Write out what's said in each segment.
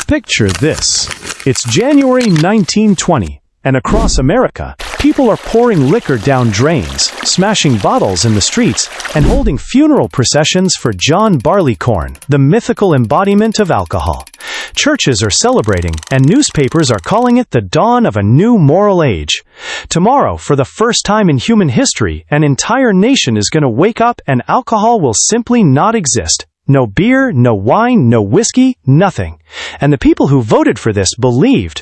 Picture this. It's January 1920, and across America, people are pouring liquor down drains, smashing bottles in the streets, and holding funeral processions for John Barleycorn, the mythical embodiment of alcohol. Churches are celebrating, and newspapers are calling it the dawn of a new moral age. Tomorrow, for the first time in human history, an entire nation is going to wake up and alcohol will simply not exist. No beer, no wine, no whiskey, nothing. And the people who voted for this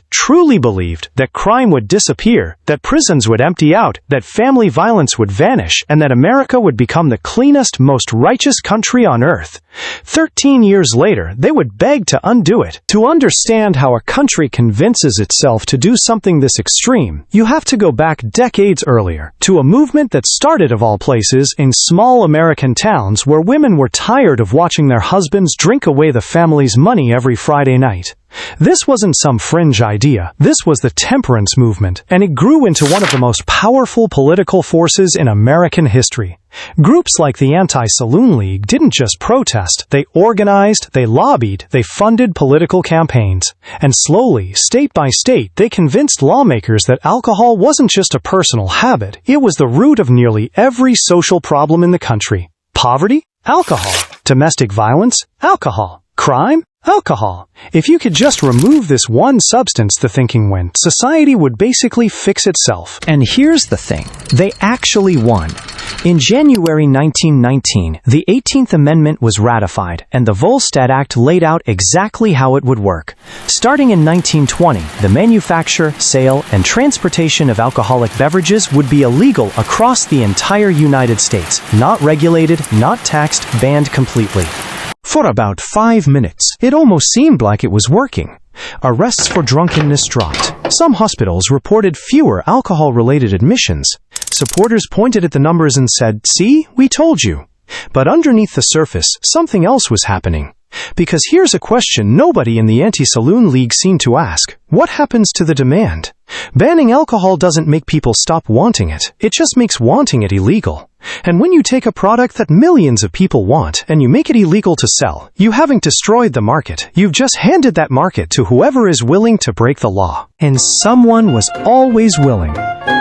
truly believed, that crime would disappear, that prisons would empty out, that family violence would vanish, and that America would become the cleanest, most righteous country on earth. 13 years later, they would beg to undo it. To understand how a country convinces itself to do something this extreme, you have to go back decades earlier, to a movement that started, of all places, in small American towns where women were tired of watching their husbands drink away the family's money every Friday night. This wasn't some fringe idea. This was the temperance movement, and it grew into one of the most powerful political forces in American history. Groups like the Anti-Saloon League didn't just protest, they organized, they lobbied, they funded political campaigns. And slowly, state by state, they convinced lawmakers that alcohol wasn't just a personal habit, it was the root of nearly every social problem in the country. Poverty? Alcohol. Domestic violence? Alcohol. Crime? Alcohol. If you could just remove this one substance, the thinking went, society would basically fix itself. And here's the thing. They actually won. In January 1919, the 18th Amendment was ratified, and the Volstead Act laid out exactly how it would work. Starting in 1920, the manufacture, sale, and transportation of alcoholic beverages would be illegal across the entire United States. Not regulated, not taxed, banned completely. For about 5 minutes, it almost seemed like it was working. Arrests for drunkenness dropped. Some hospitals reported fewer alcohol-related admissions. Supporters pointed at the numbers and said, "See, we told you." But underneath the surface, something else was happening. Because here's a question nobody in the Anti-Saloon League seemed to ask. What happens to the demand? Banning alcohol doesn't make people stop wanting it. It just makes wanting it illegal. And when you take a product that millions of people want and you make it illegal to sell, you haven't destroyed the market. You've just handed that market to whoever is willing to break the law. And someone was always willing.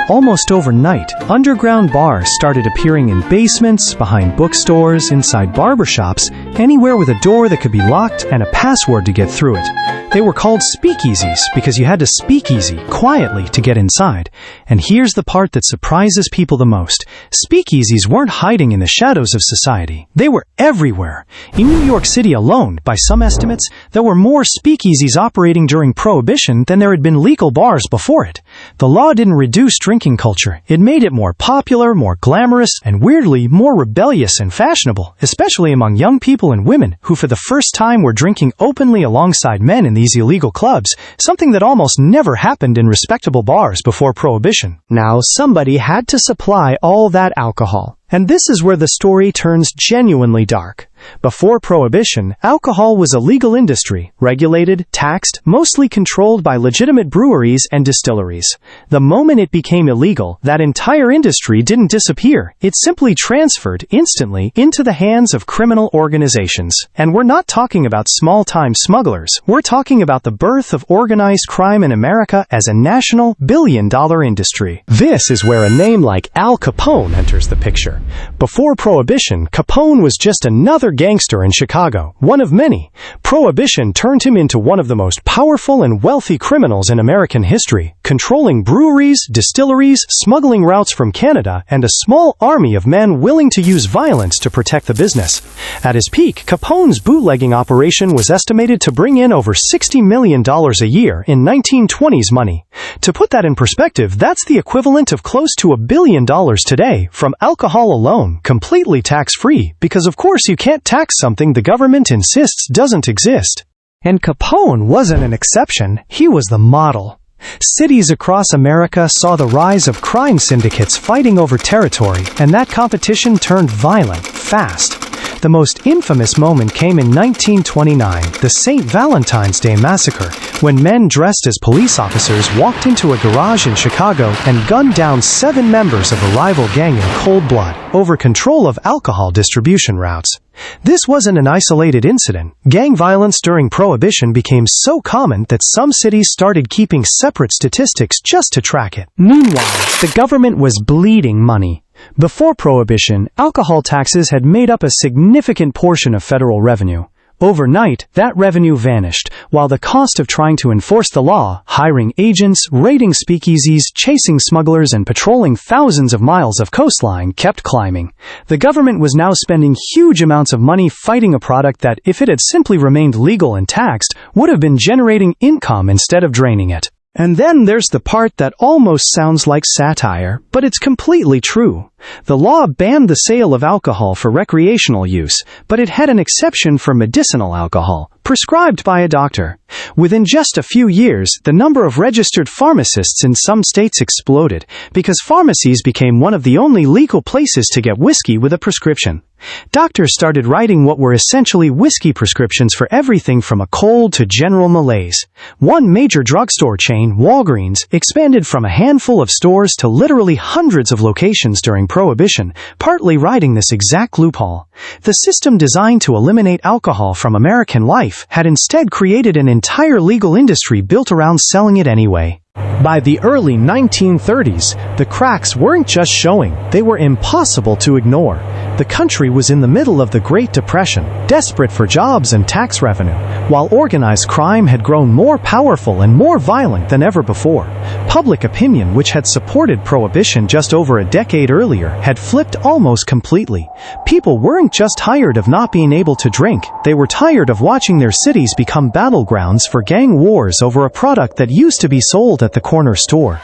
Almost overnight, underground bars started appearing in basements, behind bookstores, inside barbershops, anywhere with a door that could be locked and a password to get through it. They were called speakeasies because you had to speak easy, quietly, to get inside. And here's the part that surprises people the most. Speakeasies weren't hiding in the shadows of society. They were everywhere. In New York City alone, by some estimates, there were more speakeasies operating during Prohibition than there had been legal bars before it. The law didn't reduce drinking culture. It made it more popular, more glamorous, and weirdly, more rebellious and fashionable, especially among young people and women who for the first time were drinking openly alongside men in these illegal clubs, something that almost never happened in respectable bars before Prohibition. Now, somebody had to supply all that alcohol. And this is where the story turns genuinely dark. Before Prohibition, alcohol was a legal industry, regulated, taxed, mostly controlled by legitimate breweries and distilleries. The moment it became illegal, that entire industry didn't disappear. It simply transferred instantly into the hands of criminal organizations. And we're not talking about small-time smugglers. We're talking about the birth of organized crime in America as a national billion-dollar industry. This is where a name like Al Capone enters the picture. Before Prohibition, Capone was just another gangster in Chicago, one of many. Prohibition turned him into one of the most powerful and wealthy criminals in American history, controlling breweries, distilleries, smuggling routes from Canada, and a small army of men willing to use violence to protect the business. At his peak, Capone's bootlegging operation was estimated to bring in over $60 million a year in 1920s money. To put that in perspective, that's the equivalent of close to $1 billion today from alcohol alone, completely tax-free, because of course you can't tax something the government insists doesn't exist. And Capone wasn't an exception, he was the model. Cities across America saw the rise of crime syndicates fighting over territory, and that competition turned violent, fast. The most infamous moment came in 1929, the St. Valentine's Day Massacre, when men dressed as police officers walked into a garage in Chicago and gunned down 7 members of a rival gang in cold blood over control of alcohol distribution routes. This wasn't an isolated incident. Gang violence during Prohibition became so common that some cities started keeping separate statistics just to track it. Meanwhile, the government was bleeding money. Before Prohibition, alcohol taxes had made up a significant portion of federal revenue. Overnight, that revenue vanished, while the cost of trying to enforce the law, hiring agents, raiding speakeasies, chasing smugglers, and patrolling thousands of miles of coastline kept climbing. The government was now spending huge amounts of money fighting a product that, if it had simply remained legal and taxed, would have been generating income instead of draining it. And then there's the part that almost sounds like satire, but it's completely true. The law banned the sale of alcohol for recreational use, but it had an exception for medicinal alcohol, prescribed by a doctor. Within just a few years, the number of registered pharmacists in some states exploded, because pharmacies became one of the only legal places to get whiskey with a prescription. Doctors started writing what were essentially whiskey prescriptions for everything from a cold to general malaise. One major drugstore chain, Walgreens, expanded from a handful of stores to literally hundreds of locations during Prohibition, partly riding this exact loophole. The system designed to eliminate alcohol from American life had instead created an entire legal industry built around selling it anyway. By the early 1930s, the cracks weren't just showing, they were impossible to ignore. The country was in the middle of the Great Depression, desperate for jobs and tax revenue, while organized crime had grown more powerful and more violent than ever before. Public opinion, which had supported Prohibition just over a decade earlier, had flipped almost completely. People weren't just tired of not being able to drink, they were tired of watching their cities become battlegrounds for gang wars over a product that used to be sold at the corner store.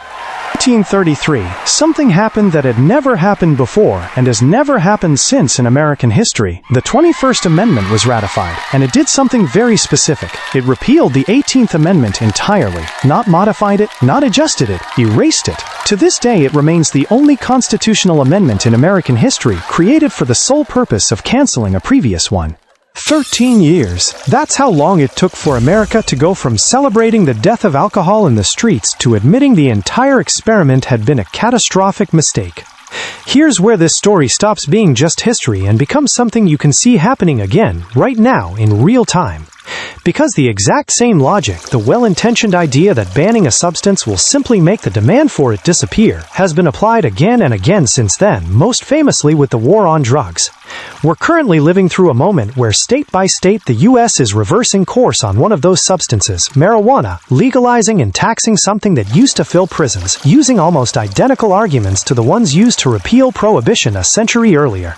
1933, something happened that had never happened before and has never happened since in American history. The 21st Amendment was ratified, and it did something very specific. It repealed the 18th Amendment entirely, not modified it, not adjusted it, erased it. To this day, it remains the only constitutional amendment in American history created for the sole purpose of canceling a previous one. 13 years. That's how long it took for America to go from celebrating the death of alcohol in the streets to admitting the entire experiment had been a catastrophic mistake. Here's where this story stops being just history and becomes something you can see happening again, right now, in real time. Because the exact same logic, the well-intentioned idea that banning a substance will simply make the demand for it disappear, has been applied again and again since then, most famously with the war on drugs. We're currently living through a moment where state by state the U.S. is reversing course on one of those substances, marijuana, legalizing and taxing something that used to fill prisons, using almost identical arguments to the ones used to repeal Prohibition a century earlier.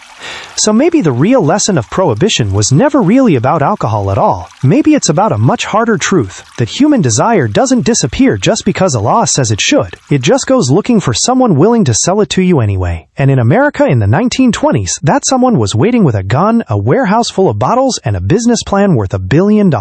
So maybe the real lesson of Prohibition was never really about alcohol at all. Maybe it's about a much harder truth, that human desire doesn't disappear just because a law says it should. It just goes looking for someone willing to sell it to you anyway. And in America in the 1920s, that someone was waiting with a gun, a warehouse full of bottles, and a business plan worth $1 billion.